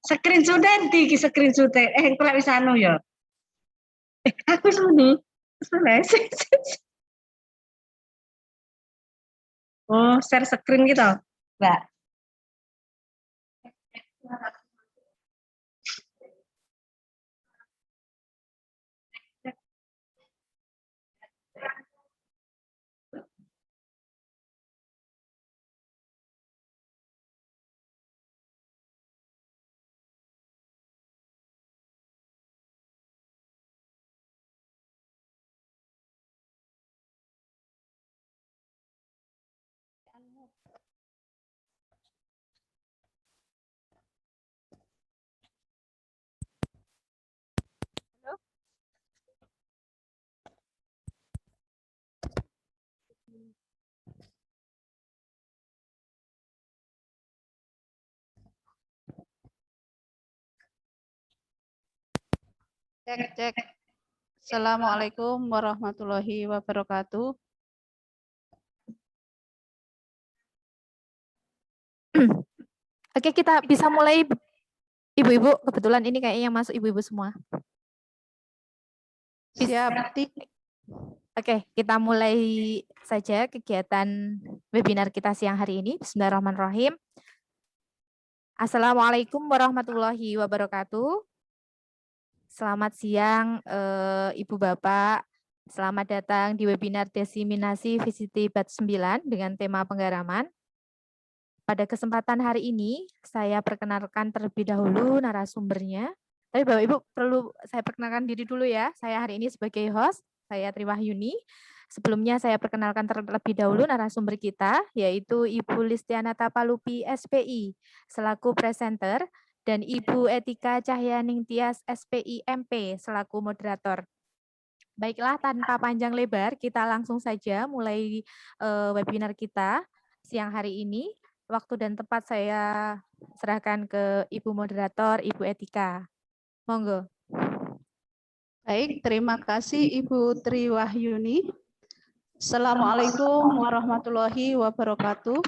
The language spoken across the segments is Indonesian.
Screenshot iki screenshot. Engko lek wis anu ya. Aku suni. Selesai. Oh, share screen gitu, Mbak. Cek. Assalamualaikum warahmatullahi wabarakatuh. Oke, kita bisa mulai, Ibu-ibu. Kebetulan ini kayaknya yang masuk ibu-ibu semua. Siap. Oke, kita mulai saja kegiatan webinar kita siang hari ini. Bismillahirrahmanirrahim. Assalamualaikum warahmatullahi wabarakatuh. Selamat siang, Ibu Bapak. Selamat datang di webinar Desiminasi VCT Batch 9 dengan tema penggaraman. Pada kesempatan hari ini, saya perkenalkan terlebih dahulu narasumbernya. Tapi Bapak Ibu perlu saya perkenalkan diri dulu ya. Saya hari ini sebagai host, saya Triwahyuni. Sebelumnya saya perkenalkan terlebih dahulu narasumber kita, yaitu Ibu Listiana Tapalupi SPI, selaku presenter, dan Ibu Etika Cahyaning Tias SPI MP, selaku moderator. Baiklah, tanpa panjang lebar, kita langsung saja mulai webinar kita siang hari ini. Waktu dan tempat saya serahkan ke Ibu Moderator, Ibu Etika. Monggo. Baik, terima kasih Ibu Triwahyuni. Assalamualaikum warahmatullahi wabarakatuh.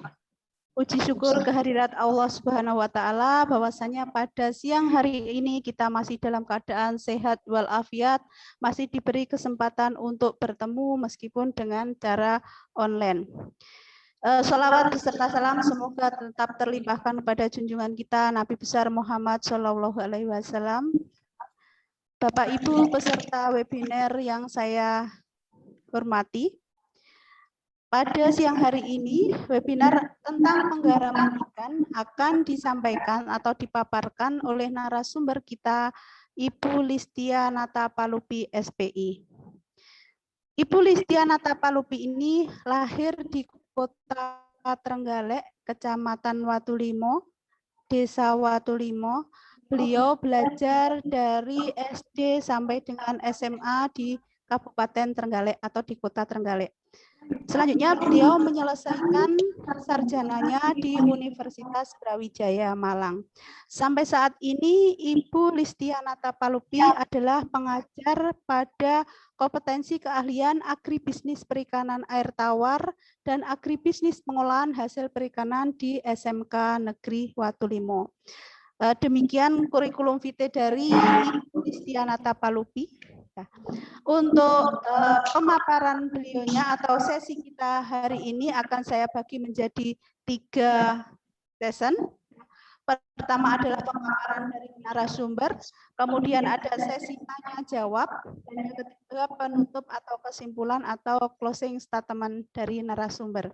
Puji syukur kehadirat Allah Subhanahu wa taala bahwasanya pada siang hari ini kita masih dalam keadaan sehat walafiat, masih diberi kesempatan untuk bertemu meskipun dengan cara online. Salawat beserta salam semoga tetap terlimpahkan kepada junjungan kita Nabi besar Muhammad Shallallahu Alaihi Wasallam. Bapak Ibu peserta webinar yang saya hormati, pada siang hari ini webinar tentang penggaraman ikan akan disampaikan atau dipaparkan oleh narasumber kita, Ibu Listia Natapalupi SPI. Ibu Listia Natapalupi ini lahir di Kota Trenggalek, Kecamatan Watulimo, Desa Watulimo. Beliau belajar dari SD sampai dengan SMA di Kabupaten Trenggalek atau di Kota Trenggalek. Selanjutnya beliau menyelesaikan sarjananya di Universitas Brawijaya Malang. Sampai saat ini Ibu Listia Natapalupi adalah pengajar pada kompetensi keahlian agribisnis perikanan air tawar dan agribisnis pengolahan hasil perikanan di SMK Negeri Watulimo. Demikian kurikulum vitae dari Ibu Listia Natapalupi. Untuk pemaparan beliaunya atau sesi kita hari ini akan saya bagi menjadi 3 session. Pertama adalah pemaparan dari narasumber, kemudian ada sesi tanya jawab, dan yang ketiga penutup atau kesimpulan atau closing statement dari narasumber.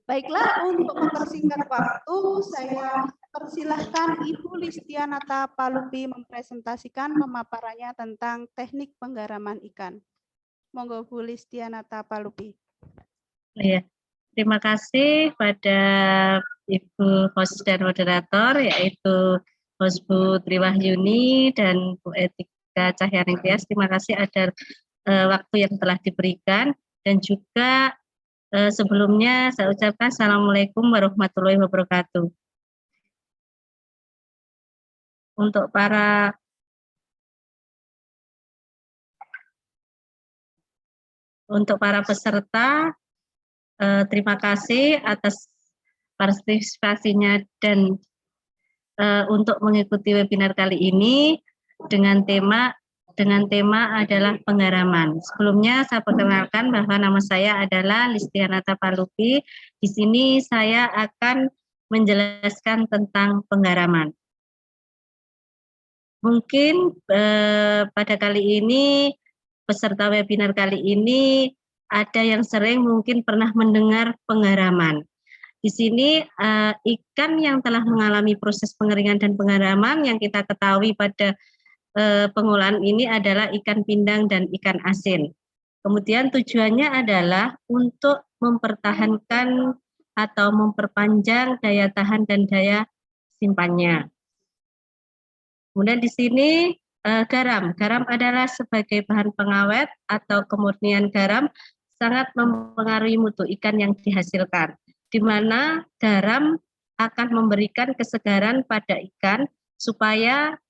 Baiklah, untuk mempersingkat waktu, saya persilahkan Ibu Listia Natapalupi mempresentasikan pemaparannya tentang teknik penggaraman ikan. Monggo Bu Listia Natapalupi. Ya, terima kasih pada Ibu host dan moderator, yaitu host Bu Triwahyuni dan Bu Etika Cahyaningtyas. Terima kasih ada waktu yang telah diberikan, dan juga sebelumnya saya ucapkan Assalamualaikum warahmatullahi wabarakatuh. Untuk para peserta, terima kasih atas partisipasinya dan untuk mengikuti webinar kali ini dengan tema adalah penggaraman. Sebelumnya saya perkenalkan bahwa nama saya adalah Listia Natapalupi. Di sini saya akan menjelaskan tentang penggaraman. Mungkin pada kali ini, peserta webinar kali ini, ada yang sering mungkin pernah mendengar penggaraman. Di sini ikan yang telah mengalami proses pengeringan dan penggaraman yang kita ketahui pada pengolahan ini adalah ikan pindang dan ikan asin. Kemudian tujuannya adalah untuk mempertahankan atau memperpanjang daya tahan dan daya simpannya. Kemudian di sini garam adalah sebagai bahan pengawet atau kemurnian garam sangat mempengaruhi mutu ikan yang dihasilkan, di mana garam akan memberikan kesegaran pada ikan supaya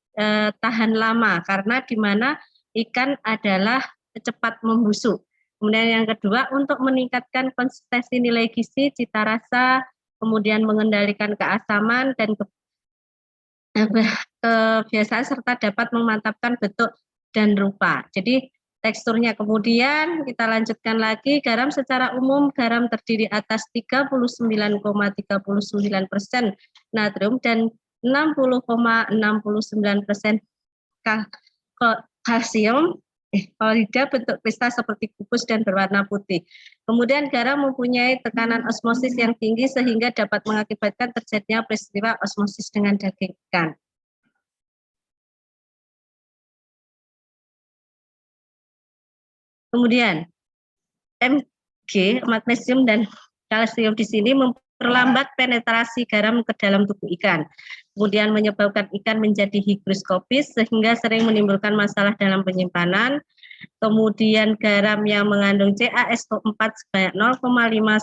tahan lama, karena di mana ikan adalah cepat membusuk. Kemudian yang kedua, untuk meningkatkan konsistensi nilai gizi, cita rasa, kemudian mengendalikan keasaman dan kebiasaan serta dapat memantapkan bentuk dan rupa. Jadi teksturnya. Kemudian kita lanjutkan lagi, garam secara umum garam terdiri atas 39,39% natrium dan 60,69% kalsium, klorida bentuk kristal seperti kubus dan berwarna putih. Kemudian garam mempunyai tekanan osmosis yang tinggi sehingga dapat mengakibatkan terjadinya peristiwa osmosis dengan daging ikan. Kemudian Mg, magnesium dan kalsium di sini memperlambat penetrasi garam ke dalam tubuh ikan. Kemudian menyebabkan ikan menjadi higroskopis sehingga sering menimbulkan masalah dalam penyimpanan. Kemudian garam yang mengandung CaSO4 sebanyak 0,5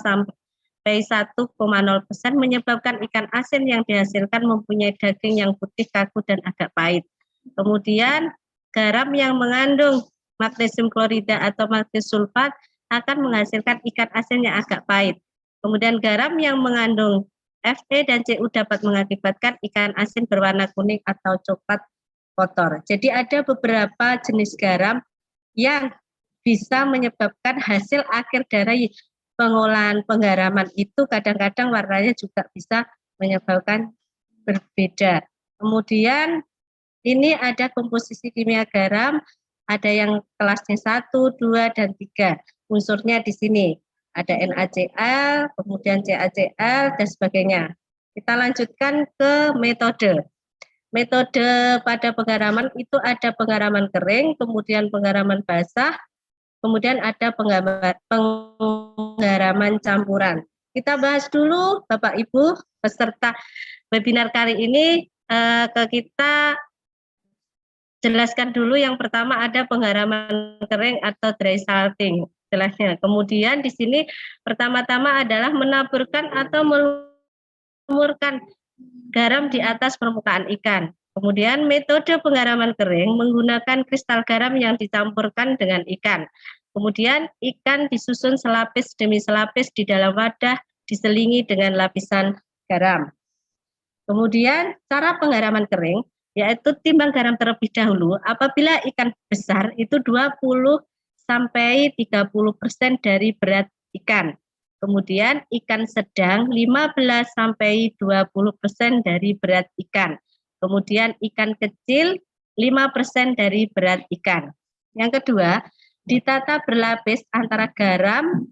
sampai 1,0% menyebabkan ikan asin yang dihasilkan mempunyai daging yang putih, kaku, dan agak pahit. Kemudian garam yang mengandung magnesium klorida atau magnesium sulfat akan menghasilkan ikan asin yang agak pahit. Kemudian garam yang mengandung Fe dan Cu dapat mengakibatkan ikan asin berwarna kuning atau coklat kotor. Jadi ada beberapa jenis garam yang bisa menyebabkan hasil akhir dari pengolahan penggaraman itu kadang-kadang warnanya juga bisa menyebabkan berbeda. Kemudian ini ada komposisi kimia garam, ada yang kelasnya 1, 2, dan 3. Unsurnya di sini. Ada NaCl, kemudian CaCl, dan sebagainya. Kita lanjutkan ke metode. Metode pada penggaraman itu ada penggaraman kering, kemudian penggaraman basah, kemudian ada penggaraman campuran. Kita bahas dulu, Bapak Ibu, peserta webinar kali ini kita jelaskan dulu. Yang pertama ada penggaraman kering atau dry salting, jelasnya. Kemudian di sini pertama-tama adalah menaburkan atau melumurkan garam di atas permukaan ikan. Kemudian metode penggaraman kering menggunakan kristal garam yang dicampurkan dengan ikan. Kemudian ikan disusun selapis demi selapis di dalam wadah, diselingi dengan lapisan garam. Kemudian cara penggaraman kering yaitu timbang garam terlebih dahulu. Apabila ikan besar itu 20 sampai 30% dari berat ikan. Kemudian ikan sedang 15 sampai 20% dari berat ikan. Kemudian ikan kecil 5% dari berat ikan. Yang kedua, ditata berlapis antara garam,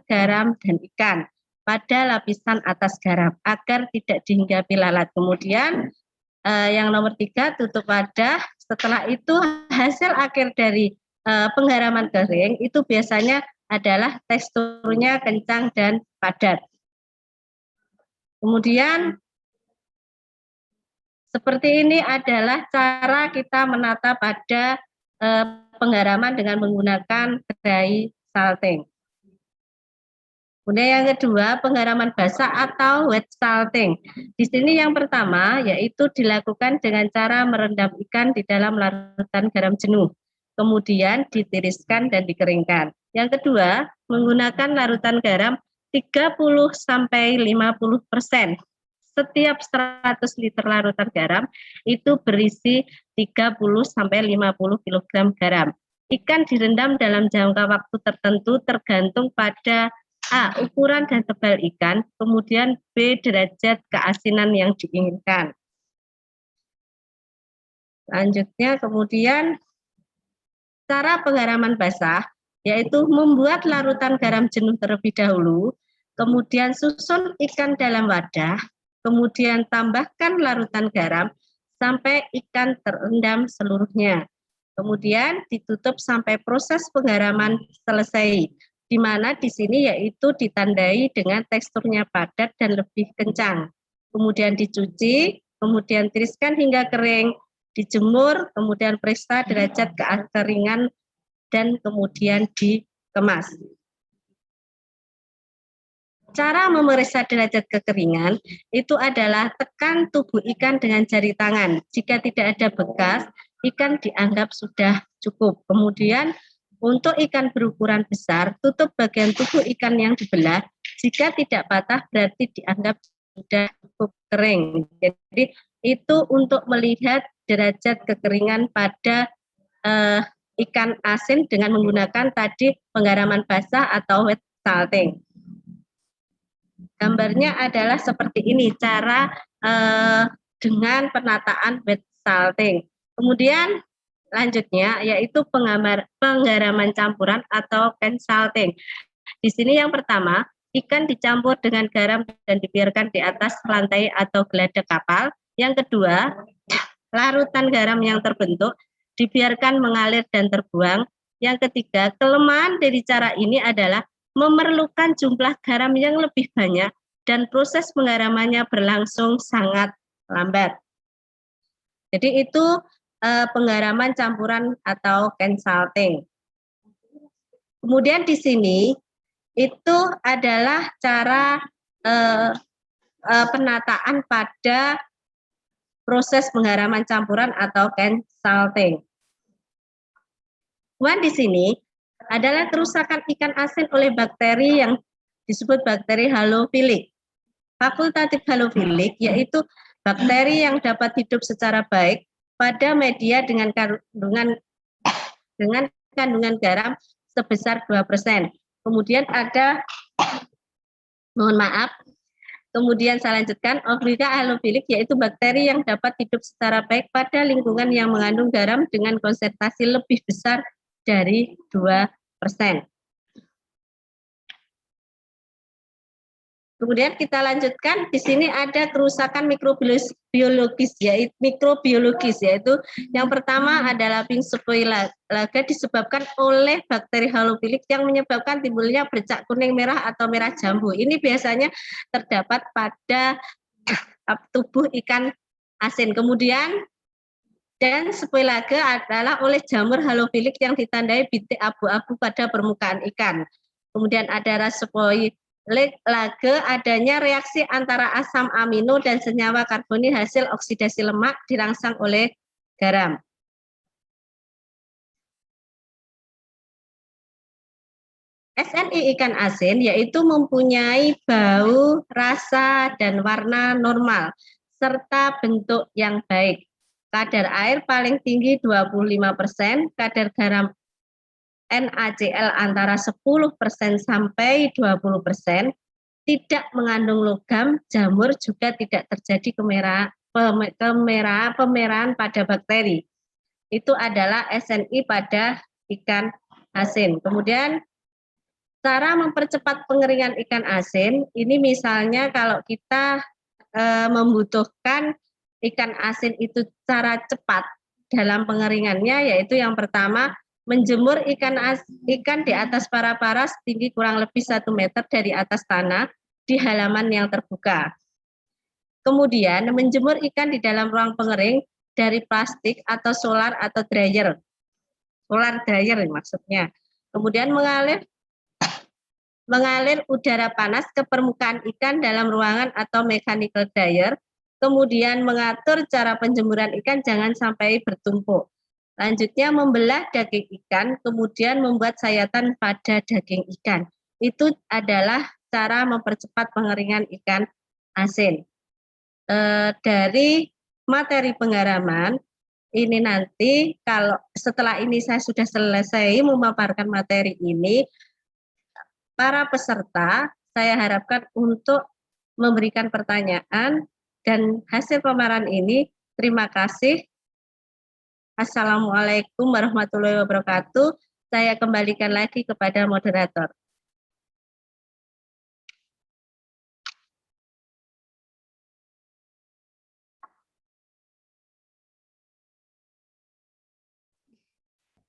garam, dan ikan pada lapisan atas garam agar tidak dihinggapi lalat. Kemudian yang nomor 3, tutup wadah. Setelah itu hasil akhir dari penggaraman kering itu biasanya adalah teksturnya kencang dan padat. Kemudian seperti ini adalah cara kita menata pada penggaraman dengan menggunakan dry salting. Kemudian yang kedua, penggaraman basah atau wet salting. Di sini yang pertama yaitu dilakukan dengan cara merendam ikan di dalam larutan garam jenuh. Kemudian ditiriskan dan dikeringkan. Yang kedua, menggunakan larutan garam 30 sampai 50%. Setiap 100 liter larutan garam itu berisi 30 sampai 50 kg garam. Ikan direndam dalam jangka waktu tertentu tergantung pada A, ukuran dan tebal ikan, kemudian B, derajat keasinan yang diinginkan. Selanjutnya kemudian cara penggaraman basah yaitu membuat larutan garam jenuh terlebih dahulu, kemudian susun ikan dalam wadah, kemudian tambahkan larutan garam sampai ikan terendam seluruhnya. Kemudian ditutup sampai proses penggaraman selesai, di mana di sini yaitu ditandai dengan teksturnya padat dan lebih kencang. Kemudian dicuci, kemudian tiriskan hingga kering, dijemur, kemudian periksa derajat kekeringan, dan kemudian dikemas. Cara memeriksa derajat kekeringan itu adalah tekan tubuh ikan dengan jari tangan. Jika tidak ada bekas, ikan dianggap sudah cukup. Kemudian untuk ikan berukuran besar, tutup bagian tubuh ikan yang dibelah. Jika tidak patah, berarti dianggap sudah cukup kering. Jadi itu untuk melihat derajat kekeringan pada ikan asin dengan menggunakan tadi penggaraman basah atau wet salting. Gambarnya adalah seperti ini cara dengan penataan wet salting. Kemudian lanjutnya yaitu penggaraman campuran atau can salting. Di sini yang pertama, ikan dicampur dengan garam dan dibiarkan di atas lantai atau geladak kapal. Yang kedua, larutan garam yang terbentuk dibiarkan mengalir dan terbuang. Yang ketiga, kelemahan dari cara ini adalah memerlukan jumlah garam yang lebih banyak dan proses penggaramannya berlangsung sangat lambat. Jadi itu penggaraman campuran atau can salting. Kemudian di sini itu adalah cara penataan pada proses penggaraman campuran atau can salting. Kemudian di sini adalah kerusakan ikan asin oleh bakteri yang disebut bakteri halofilik. Fakultatif halofilik yaitu bakteri yang dapat hidup secara baik pada media dengan kandungan garam sebesar 2%. Kemudian ada, mohon maaf, Kemudian saya lanjutkan, Obrida halofilik yaitu bakteri yang dapat hidup secara baik pada lingkungan yang mengandung garam dengan konsentrasi lebih besar dari 2%. Kemudian kita lanjutkan, di sini ada kerusakan mikrobiologis, yaitu yang pertama adalah Pingsuphoilaga disebabkan oleh bakteri halofilik yang menyebabkan timbulnya bercak kuning merah atau merah jambu. Ini biasanya terdapat pada tubuh ikan asin. Kemudian dan Sphoilaga adalah oleh jamur halofilik yang ditandai bintik abu-abu pada permukaan ikan. Kemudian ada Sphoilaga adanya reaksi antara asam amino dan senyawa karbonil hasil oksidasi lemak dirangsang oleh garam. SNI ikan asin yaitu mempunyai bau, rasa, dan warna normal, serta bentuk yang baik. Kadar air paling tinggi 25%, kadar garam NaCl antara 10% sampai 20%, tidak mengandung logam, jamur juga tidak terjadi pemerahan pada bakteri. Itu adalah SNI pada ikan asin. Kemudian cara mempercepat pengeringan ikan asin, ini misalnya kalau kita membutuhkan ikan asin itu cara cepat dalam pengeringannya, yaitu yang pertama, menjemur ikan di atas para-para setinggi kurang lebih 1 meter dari atas tanah di halaman yang terbuka. Kemudian menjemur ikan di dalam ruang pengering dari plastik atau solar atau dryer. Solar dryer maksudnya. Kemudian mengalir udara panas ke permukaan ikan dalam ruangan atau mechanical dryer. Kemudian mengatur cara penjemuran ikan jangan sampai bertumpuk. Lanjutnya membelah daging ikan, kemudian membuat sayatan pada daging ikan. Itu adalah cara mempercepat pengeringan ikan asin. Dari materi penggaraman, ini nanti kalau setelah ini saya sudah selesai memaparkan materi ini, para peserta saya harapkan untuk memberikan pertanyaan dan hasil pemaparan ini. Terima kasih. Assalamualaikum warahmatullahi wabarakatuh. Saya kembalikan lagi kepada moderator.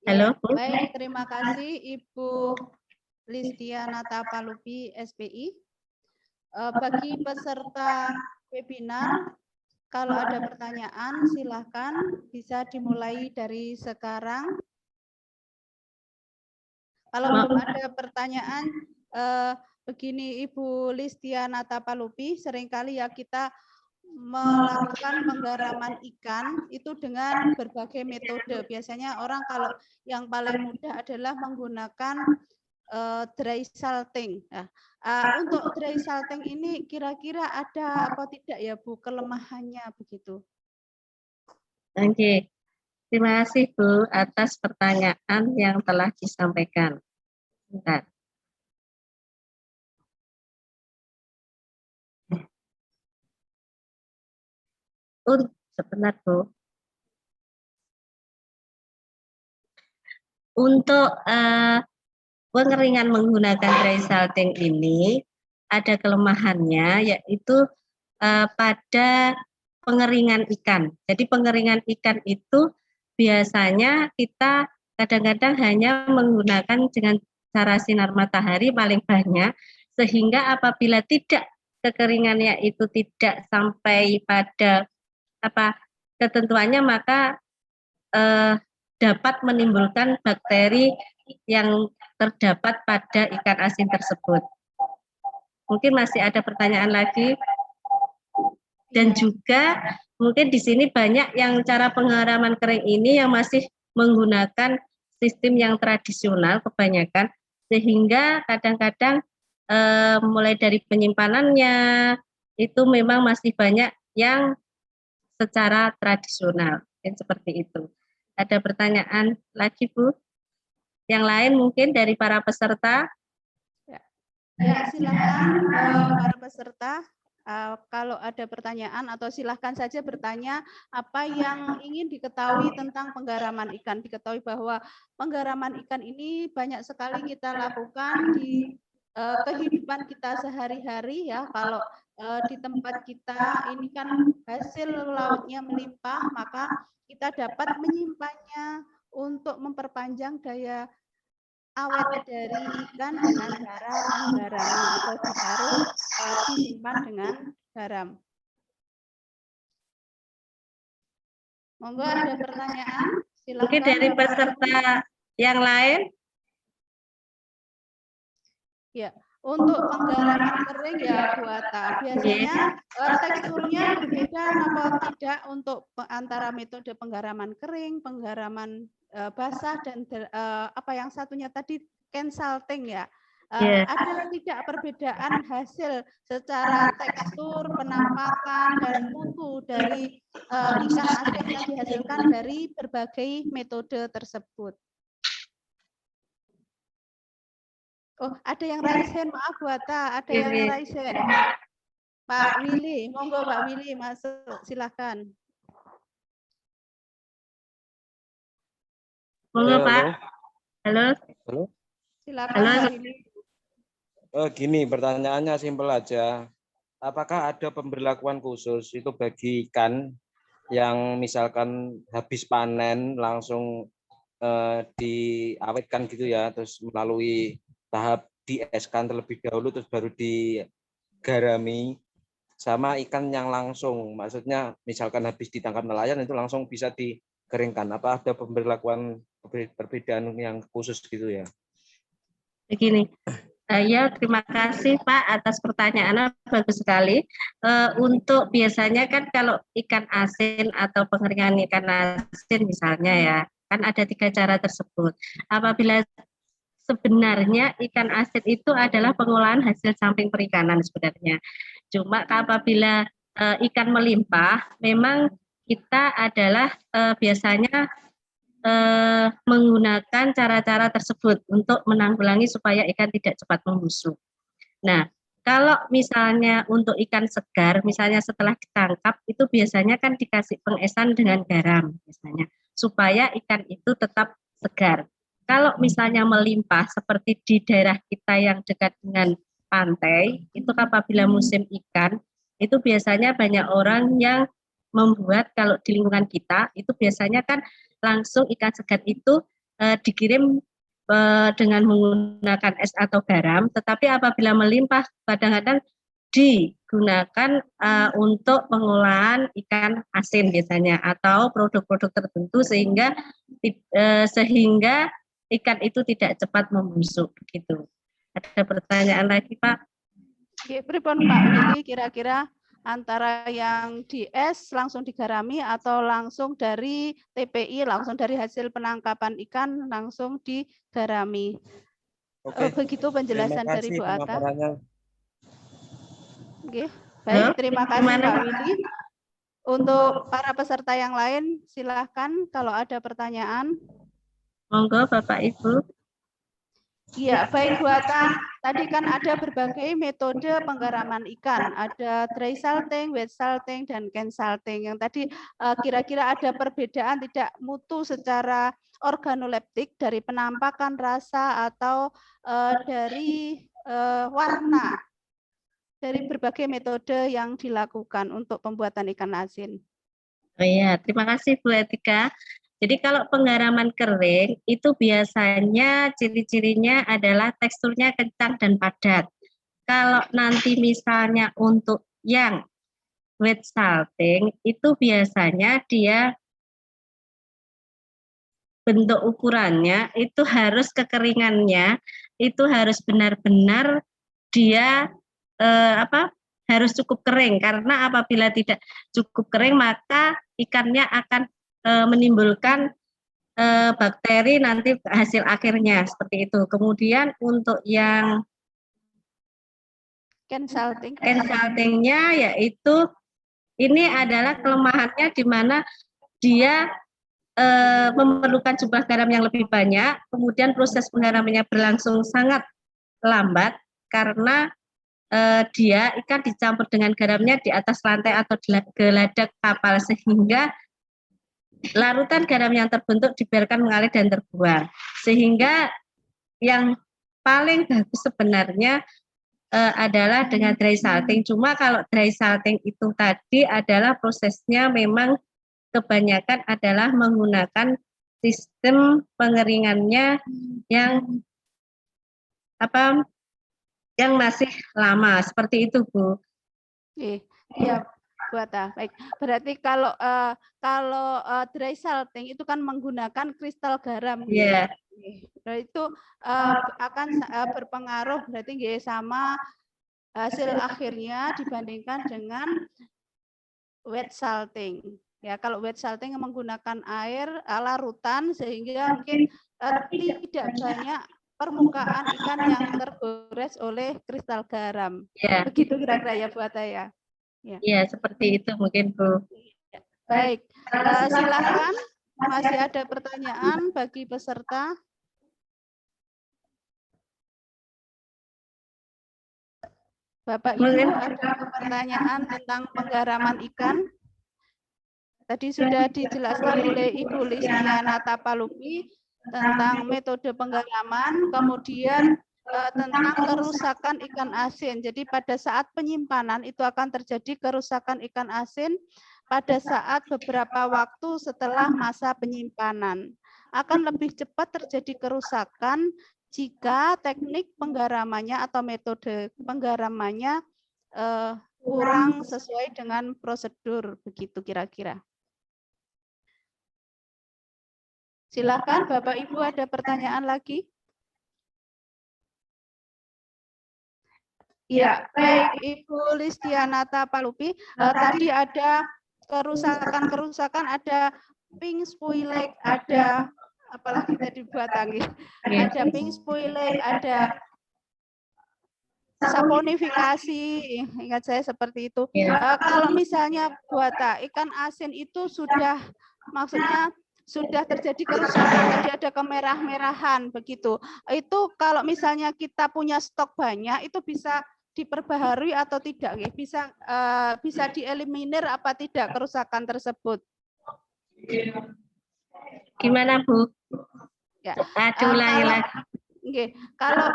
Halo, Bu. Baik, terima kasih Ibu Listiana Tapalupi, SPI. Bagi peserta webinar, kalau ada pertanyaan silahkan bisa dimulai dari sekarang. Kalau belum ada pertanyaan, begini Ibu Listiana Tapalupi, seringkali ya kita melakukan penggaraman ikan itu dengan berbagai metode. Biasanya orang kalau yang paling mudah adalah menggunakan dry salting. Nah, untuk dry salting ini kira-kira ada apa tidak ya Bu kelemahannya begitu? Oke. Terima kasih Bu atas pertanyaan yang telah disampaikan. Bentar. Sebentar Bu. Untuk pengeringan menggunakan dry salting ini ada kelemahannya, yaitu pada pengeringan ikan. Jadi pengeringan ikan itu biasanya kita kadang-kadang hanya menggunakan dengan cara sinar matahari paling banyak, sehingga apabila tidak kekeringannya itu tidak sampai pada ketentuannya, maka dapat menimbulkan bakteri yang terdapat pada ikan asin tersebut. Mungkin masih ada pertanyaan lagi. Dan juga mungkin di sini banyak yang cara penggaraman kering ini yang masih menggunakan sistem yang tradisional kebanyakan, sehingga kadang-kadang mulai dari penyimpanannya itu memang masih banyak yang secara tradisional, seperti itu. Ada pertanyaan lagi Bu? Yang lain mungkin dari para peserta? Ya, silakan para peserta. Kalau ada pertanyaan atau silahkan saja bertanya apa yang ingin diketahui tentang penggaraman ikan. Diketahui bahwa penggaraman ikan ini banyak sekali kita lakukan di kehidupan kita sehari-hari ya. Kalau di tempat kita ini kan hasil lautnya melimpah, maka kita dapat menyimpannya untuk memperpanjang daya awet dari ikan dengan cara menggarami atau ditaruh disimpan dengan garam. Monggo ada pertanyaan? Silakan. Mungkin dari peserta yang lain? Ya, untuk penggaraman kering ya Bu Ata, biasanya teksturnya berbeda apa tidak untuk antara metode penggaraman kering, penggaraman basah dan apa yang satunya tadi consulting ya. Ada tidak perbedaan hasil secara tekstur, penampakan dan mutu dari ikan asin yang dihasilkan dari berbagai metode tersebut? Oh, ada yang raise hand, maaf Bu Ata, ada yang raise hand. Pak Willy, monggo Pak Willy masuk, silakan. Monggo Pak. Halo. Halo. Silakan Halo. Pak Willy. Gini, pertanyaannya simpel aja. Apakah ada pemberlakuan khusus itu bagi ikan yang misalkan habis panen langsung diawetkan gitu ya, terus melalui tahap dieskan terlebih dahulu terus baru digarami, sama ikan yang langsung, maksudnya misalkan habis ditangkap nelayan itu langsung bisa dikeringkan. Apa ada pemberlakuan perbedaan yang khusus gitu ya? Begini, ya terima kasih Pak atas pertanyaannya, bagus sekali. Untuk biasanya kan kalau ikan asin atau pengeringan ikan asin misalnya ya, kan ada 3 cara tersebut. Apabila sebenarnya ikan asin itu adalah pengolahan hasil samping perikanan sebenarnya. Cuma apabila ikan melimpah, memang kita adalah biasanya menggunakan cara-cara tersebut untuk menanggulangi supaya ikan tidak cepat membusuk. Nah, kalau misalnya untuk ikan segar, misalnya setelah ditangkap, itu biasanya kan dikasih pengesan dengan garam, misalnya, supaya ikan itu tetap segar. Kalau misalnya melimpah seperti di daerah kita yang dekat dengan pantai, itu apabila musim ikan, itu biasanya banyak orang yang membuat, kalau di lingkungan kita, itu biasanya kan langsung ikan segar itu dikirim dengan menggunakan es atau garam, tetapi apabila melimpah kadang-kadang digunakan untuk pengolahan ikan asin biasanya atau produk-produk tertentu sehingga ikan itu tidak cepat membusuk gitu. Ada pertanyaan lagi Pak? Oke, pripun Pak Willy kira-kira antara yang di es langsung digarami atau langsung dari TPI, langsung dari hasil penangkapan ikan langsung digarami? Oke. Begitu penjelasan dari Bu Ata. Oke, baik, terima kasih Pak Willy. Untuk para peserta yang lain, silahkan kalau ada pertanyaan. Monggo Bapak Ibu. Iya, baik Bu Ata. Tadi kan ada berbagai metode penggaraman ikan. Ada dry salting, wet salting, dan can salting. Yang tadi kira-kira ada perbedaan tidak mutu secara organoleptik dari penampakan rasa atau dari warna dari berbagai metode yang dilakukan untuk pembuatan ikan asin. Oh iya, terima kasih Bu Etika. Jadi kalau penggaraman kering itu biasanya ciri-cirinya adalah teksturnya kencang dan padat. Kalau nanti misalnya untuk yang wet salting itu biasanya dia bentuk ukurannya itu harus kekeringannya itu harus benar-benar dia harus cukup kering, karena apabila tidak cukup kering maka ikannya akan menimbulkan bakteri nanti hasil akhirnya seperti itu. Kemudian untuk yang can salting-nya yaitu ini adalah kelemahannya di mana dia memerlukan jumlah garam yang lebih banyak, kemudian proses penggaramannya berlangsung sangat lambat karena dia ikan dicampur dengan garamnya di atas lantai atau geladak kapal sehingga larutan garam yang terbentuk dibiarkan mengalir dan terbuang. Sehingga yang paling bagus sebenarnya adalah dengan dry salting. Cuma kalau dry salting itu tadi adalah prosesnya memang kebanyakan adalah menggunakan sistem pengeringannya yang masih lama seperti itu, Bu. Iya, Bu Atta. Baik. Berarti kalau dry salting itu kan menggunakan kristal garam. Iya. Nah, itu akan berpengaruh berarti sama hasil akhirnya dibandingkan dengan wet salting. Ya, kalau wet salting menggunakan air larutan sehingga mungkin tidak banyak permukaan ikan yang tergores oleh kristal garam. Ya. Begitu kira-kira ya Bu Atta ya. Iya, seperti itu mungkin, Bu. Baik, silakan. Masih ada pertanyaan bagi peserta? Bapak Ibu, ada pertanyaan tentang penggaraman ikan? Tadi sudah dijelaskan oleh Ibu Listiana Tapalupi tentang metode penggaraman, kemudian tentang kerusakan ikan asin. Jadi pada saat penyimpanan itu akan terjadi kerusakan ikan asin pada saat beberapa waktu setelah masa penyimpanan. Akan lebih cepat terjadi kerusakan jika teknik penggaramannya atau metode penggaramannya kurang sesuai dengan prosedur, begitu kira-kira. Silakan Bapak Ibu, ada pertanyaan lagi? Ya, baik Ibu Listiana Tapalupi, tadi ada kerusakan-kerusakan, ada pink spoilage, ada apalagi tadi buat tangis, ada pink spoilage, ada saponifikasi, ingat saya seperti itu. Kalau misalnya buat ikan asin itu sudah, maksudnya sudah terjadi kerusakan, tadi ada kemerah-merahan begitu. Itu kalau misalnya kita punya stok banyak, itu bisa diperbaharui atau tidak? Bisa dieliminir apa tidak kerusakan tersebut? Gimana, Bu? Ya. Ulangi lagi. Kalau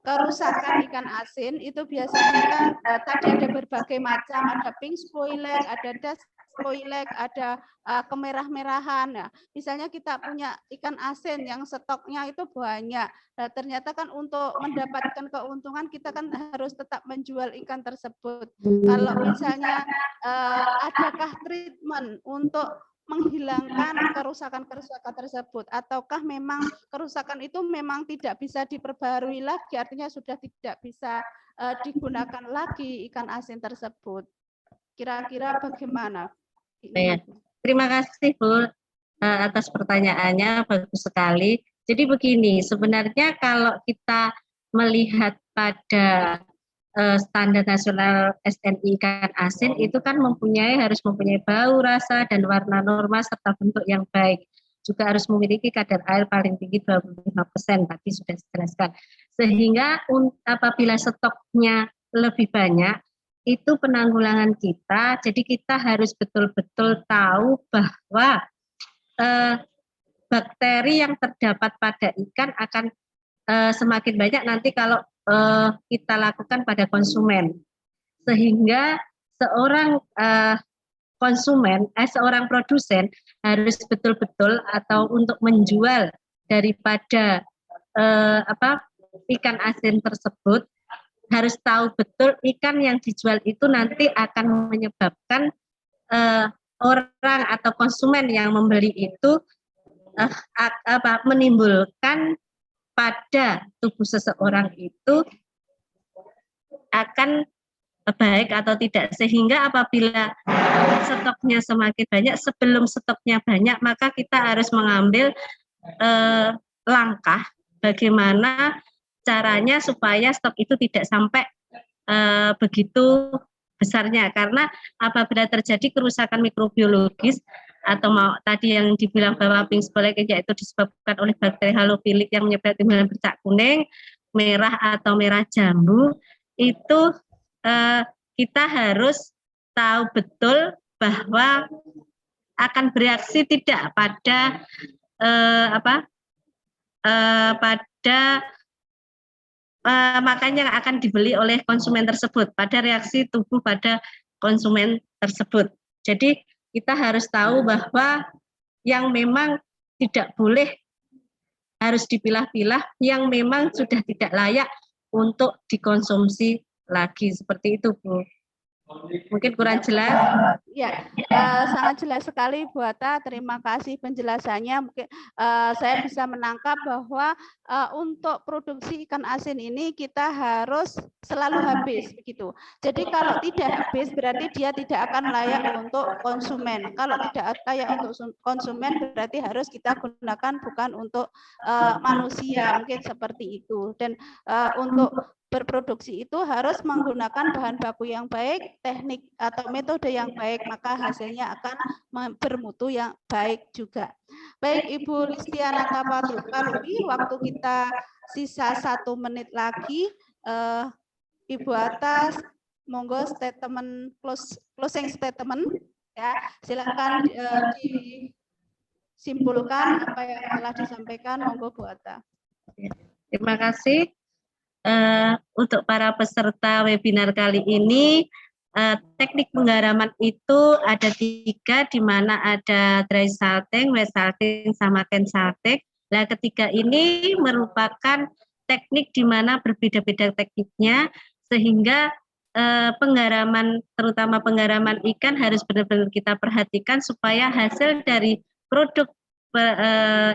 kerusakan ikan asin itu biasanya kan tadi ada berbagai macam, ada pink spoilage, ada dust spoilage, ada kemerah-merahan. Nah, misalnya kita punya ikan asin yang stoknya itu banyak. Nah, ternyata kan untuk mendapatkan keuntungan kita kan harus tetap menjual ikan tersebut. Kalau misalnya adakah treatment untuk menghilangkan kerusakan-kerusakan tersebut, ataukah memang kerusakan itu memang tidak bisa diperbarui lagi, artinya sudah tidak bisa digunakan lagi ikan asin tersebut? Kira-kira bagaimana? Terima kasih, Bu, atas pertanyaannya, bagus sekali. Jadi begini, sebenarnya kalau kita melihat pada standar nasional SNI ikan asin itu kan harus mempunyai bau, rasa, dan warna normal serta bentuk yang baik. Juga harus memiliki kadar air paling tinggi 25%, tadi sudah dijelaskan. Sehingga apabila stoknya lebih banyak, itu penanggulangan kita, jadi kita harus betul-betul tahu bahwa bakteri yang terdapat pada ikan akan semakin banyak nanti kalau kita lakukan pada konsumen, sehingga seorang seorang produsen harus betul-betul atau untuk menjual daripada ikan asin tersebut harus tahu betul ikan yang dijual itu nanti akan menyebabkan orang atau konsumen yang membeli itu menimbulkan pada tubuh seseorang itu akan baik atau tidak, sehingga apabila stoknya semakin banyak, sebelum stoknya banyak maka kita harus mengambil langkah bagaimana caranya supaya stok itu tidak sampai begitu besarnya, karena apabila terjadi kerusakan mikrobiologis atau tadi yang dibilang bahwa pink spoilage yaitu disebabkan oleh bakteri halofilik yang menyebabkan timbulan bercak kuning, merah atau merah jambu, itu kita harus tahu betul bahwa akan bereaksi tidak pada pada makanan yang akan dibeli oleh konsumen tersebut, pada reaksi tubuh pada konsumen tersebut. Jadi kita harus tahu bahwa yang memang tidak boleh harus dipilah-pilah, yang memang sudah tidak layak untuk dikonsumsi lagi. Seperti itu, Bu. Mungkin kurang jelas. Ya, sangat jelas sekali Bu Atta. Terima kasih penjelasannya. Mungkin saya bisa menangkap bahwa untuk produksi ikan asin ini kita harus selalu habis begitu. Jadi kalau tidak habis berarti dia tidak akan layak untuk konsumen. Kalau tidak layak untuk konsumen berarti harus kita gunakan bukan untuk manusia, mungkin seperti itu. Dan untuk berproduksi itu harus menggunakan bahan baku yang baik, teknik atau metode yang baik, maka hasilnya akan bermutu yang baik juga. Baik Ibu Listiana Tapalupi, waktu kita sisa 1 menit lagi, Ibu Atta, monggo statement closing statement, ya silakan disimpulkan apa yang telah disampaikan, monggo Bu Atta. Terima kasih. Untuk para peserta webinar kali ini, teknik penggaraman itu ada 3, di mana ada dry salting, wet salting, sama can salting. Nah, ketiga ini merupakan teknik di mana berbeda-beda tekniknya, sehingga penggaraman, terutama penggaraman ikan harus benar-benar kita perhatikan supaya hasil dari produk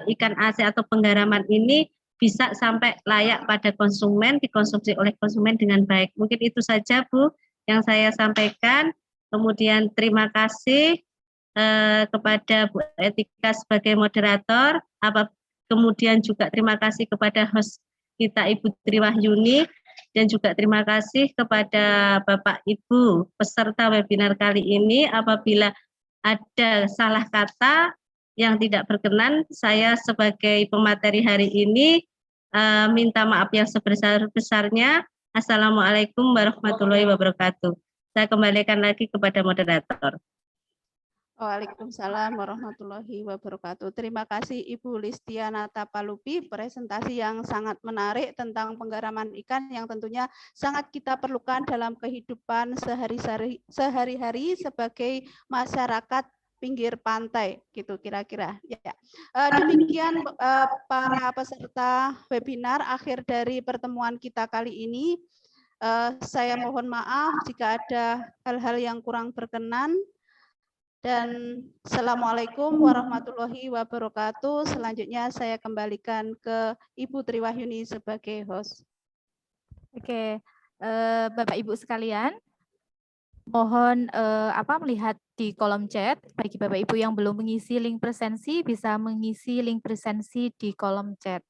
ikan asin atau penggaraman ini bisa sampai layak pada konsumen, dikonsumsi oleh konsumen dengan baik. Mungkin itu saja Bu yang saya sampaikan. Kemudian terima kasih kepada Bu Etika sebagai moderator. Kemudian juga terima kasih kepada host kita Ibu Triwahyuni, dan juga terima kasih kepada Bapak Ibu peserta webinar kali ini. Apabila ada salah kata yang tidak berkenan, saya sebagai pemateri hari ini minta maaf yang sebesar-besarnya. Assalamualaikum warahmatullahi wabarakatuh. Saya kembalikan lagi kepada moderator. Waalaikumsalam warahmatullahi wabarakatuh. Terima kasih Ibu Listiana Tapalupi, presentasi yang sangat menarik tentang penggaraman ikan yang tentunya sangat kita perlukan dalam kehidupan sehari-hari sebagai masyarakat pinggir pantai, gitu kira-kira. Ya. Demikian para peserta webinar akhir dari pertemuan kita kali ini. Saya mohon maaf jika ada hal-hal yang kurang berkenan. Dan Assalamualaikum warahmatullahi wabarakatuh. Selanjutnya saya kembalikan ke Ibu Triwahyuni sebagai host. Oke, Bapak Ibu sekalian, mohon melihat di kolom chat. Bagi Bapak Ibu yang belum mengisi link presensi, bisa mengisi link presensi di kolom chat.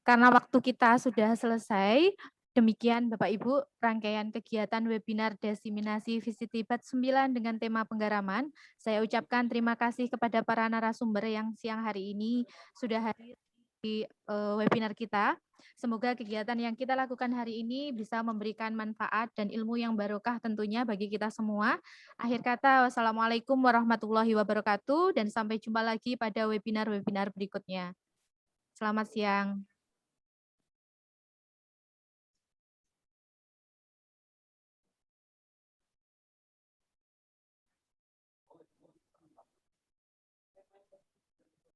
Karena waktu kita sudah selesai, demikian Bapak Ibu rangkaian kegiatan webinar Desiminasi Visiti Bat 9 dengan tema penggaraman. Saya ucapkan terima kasih kepada para narasumber yang siang hari ini sudah hadir di webinar kita. Semoga kegiatan yang kita lakukan hari ini bisa memberikan manfaat dan ilmu yang barokah tentunya bagi kita semua. Akhir kata, wassalamualaikum warahmatullahi wabarakatuh, dan sampai jumpa lagi pada webinar-webinar berikutnya. Selamat siang.